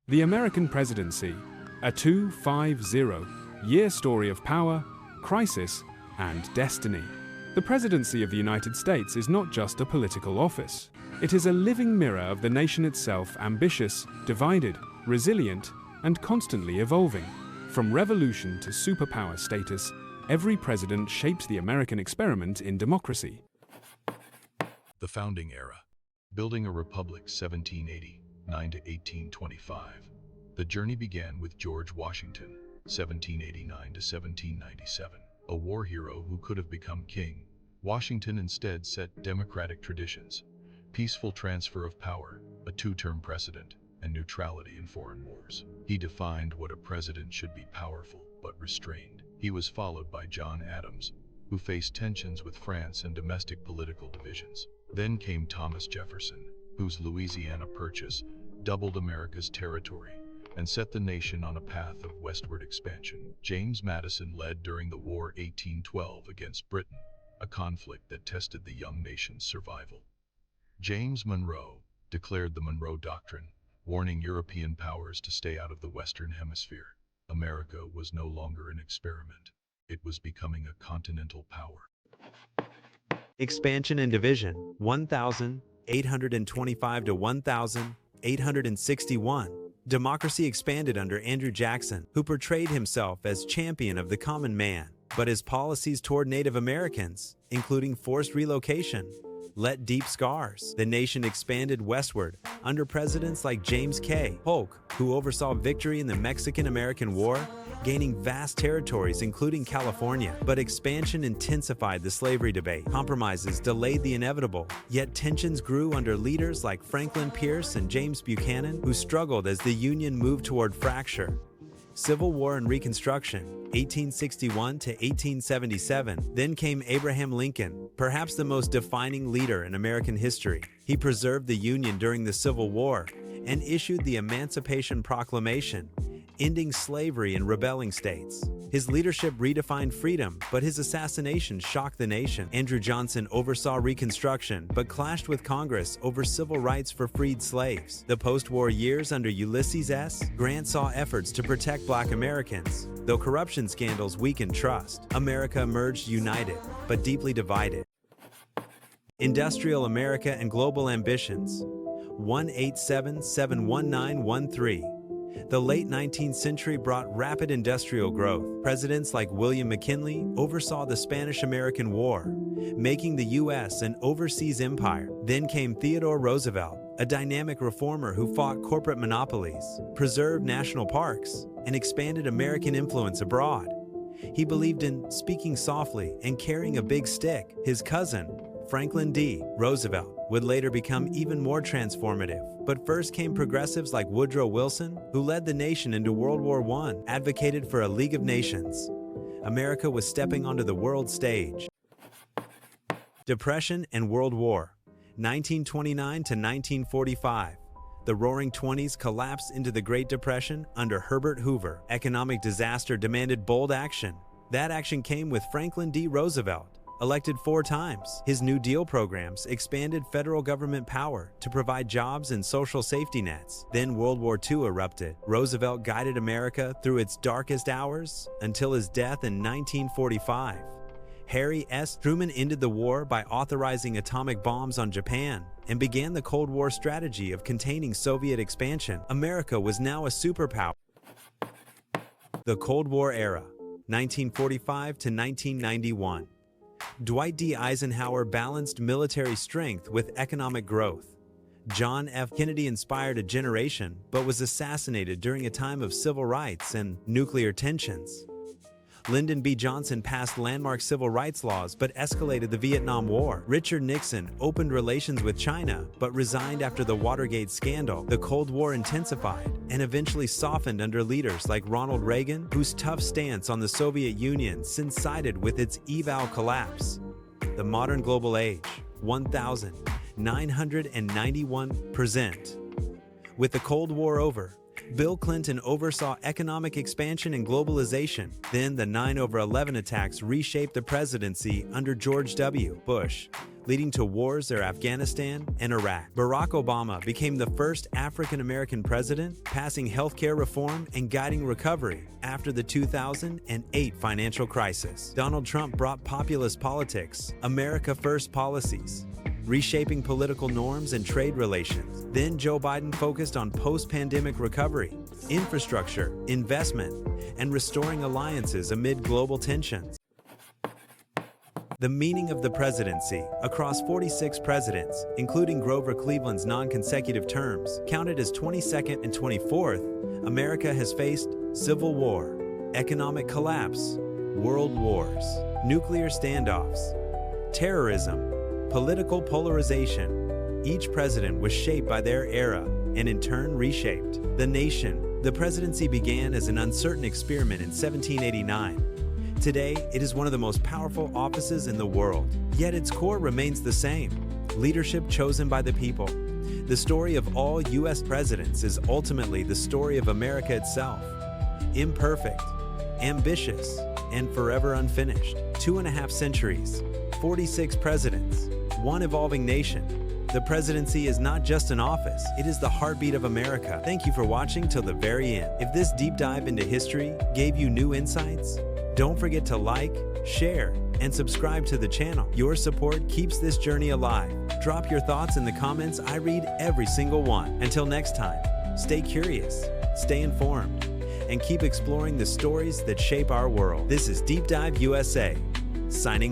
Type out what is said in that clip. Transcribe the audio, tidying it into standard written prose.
The American Presidency, a 250-year story of power, crisis, and destiny. The Presidency of the United States is not just a political office. It is a living mirror of the nation itself, ambitious, divided, resilient, and constantly evolving. From revolution to superpower status, every president shaped the American experiment in democracy. The Founding Era. Building a Republic 1789 to 1825. The journey began with George Washington, 1789 to 1797. A war hero who could have become king, Washington instead set democratic traditions, peaceful transfer of power, a two-term precedent, and neutrality in foreign wars. He defined what a president should be: powerful but restrained. He was followed by John Adams, who faced tensions with France and domestic political divisions. Then came Thomas Jefferson, whose Louisiana Purchase doubled America's territory and set the nation on a path of westward expansion. James Madison led during the War 1812 against Britain, a conflict that tested the young nation's survival. James Monroe declared the Monroe Doctrine, warning European powers to stay out of the Western Hemisphere. America was no longer an experiment. It was becoming a continental power. Expansion and division, 1825 to 1861. Democracy expanded under Andrew Jackson, who portrayed himself as champion of the common man, but his policies toward Native Americans, including forced relocation, left deep scars. The nation expanded westward under presidents like James K. Polk, who oversaw victory in the Mexican-American War, gaining vast territories including California. But expansion intensified the slavery debate. Compromises delayed the inevitable, yet tensions grew under leaders like Franklin Pierce and James Buchanan, who struggled as the Union moved toward fracture. Civil War and Reconstruction, 1861 to 1877. Then came Abraham Lincoln, perhaps the most defining leader in American history. He preserved the Union during the Civil War and issued the Emancipation Proclamation, ending slavery in rebelling states. His leadership redefined freedom, but his assassination shocked the nation. Andrew Johnson oversaw Reconstruction, but clashed with Congress over civil rights for freed slaves. The post-war years under Ulysses S. Grant saw efforts to protect Black Americans, though corruption scandals weakened trust. America emerged united, but deeply divided. Industrial America and Global Ambitions, 1877-1913. The late 19th century brought rapid industrial growth. Presidents like William McKinley oversaw the Spanish-American War, making the U.S. an overseas empire. Then came Theodore Roosevelt, a dynamic reformer who fought corporate monopolies, preserved national parks, and expanded American influence abroad. He believed in speaking softly and carrying a big stick. His cousin, Franklin D. Roosevelt, would later become even more transformative. But first came progressives like Woodrow Wilson, who led the nation into World War I, advocated for a League of Nations. America was stepping onto the world stage. Depression and World War, 1929 to 1945. The Roaring Twenties collapsed into the Great Depression under Herbert Hoover. Economic disaster demanded bold action. That action came with Franklin D. Roosevelt, elected 4 times. His New Deal programs expanded federal government power to provide jobs and social safety nets. Then World War II erupted. Roosevelt guided America through its darkest hours until his death in 1945. Harry S. Truman ended the war by authorizing atomic bombs on Japan and began the Cold War strategy of containing Soviet expansion. America was now a superpower. The Cold War Era, 1945 to 1991. Dwight D. Eisenhower balanced military strength with economic growth. John F. Kennedy inspired a generation, but was assassinated during a time of civil rights and nuclear tensions. Lyndon B. Johnson passed landmark civil rights laws but escalated the Vietnam War. Richard Nixon opened relations with China but resigned after the Watergate scandal. The Cold War intensified and eventually softened under leaders like Ronald Reagan, whose tough stance on the Soviet Union coincided with its eval collapse. The modern global age, 1991 present. With the Cold War over, Bill Clinton oversaw economic expansion and globalization. Then the 9/11 attacks reshaped the presidency under George W. Bush, leading to wars in Afghanistan and Iraq. Barack Obama became the first African-American president, passing healthcare reform and guiding recovery after the 2008 financial crisis. Donald Trump brought populist politics, America First policies, reshaping political norms and trade relations. Then Joe Biden focused on post-pandemic recovery, infrastructure, investment, and restoring alliances amid global tensions. The meaning of the presidency. Across 46 presidents, including Grover Cleveland's non-consecutive terms, counted as 22nd and 24th, America has faced civil war, economic collapse, world wars, nuclear standoffs, terrorism, political polarization. Each president was shaped by their era and in turn reshaped the nation. The presidency began as an uncertain experiment in 1789. Today, it is one of the most powerful offices in the world, yet its core remains the same: leadership chosen by the people. The story of all U.S. presidents is ultimately the story of America itself. Imperfect, ambitious, and forever unfinished. 2.5 centuries, 46 presidents, one evolving nation. The presidency is not just an office, it is the heartbeat of America. Thank you for watching till the very end. If this deep dive into history gave you new insights, don't forget to like, share, and subscribe to the channel. Your support keeps this journey alive. Drop your thoughts in the comments. I read every single one. Until next time, stay curious, stay informed, and keep exploring the stories that shape our world. This is Deep Dive USA, signing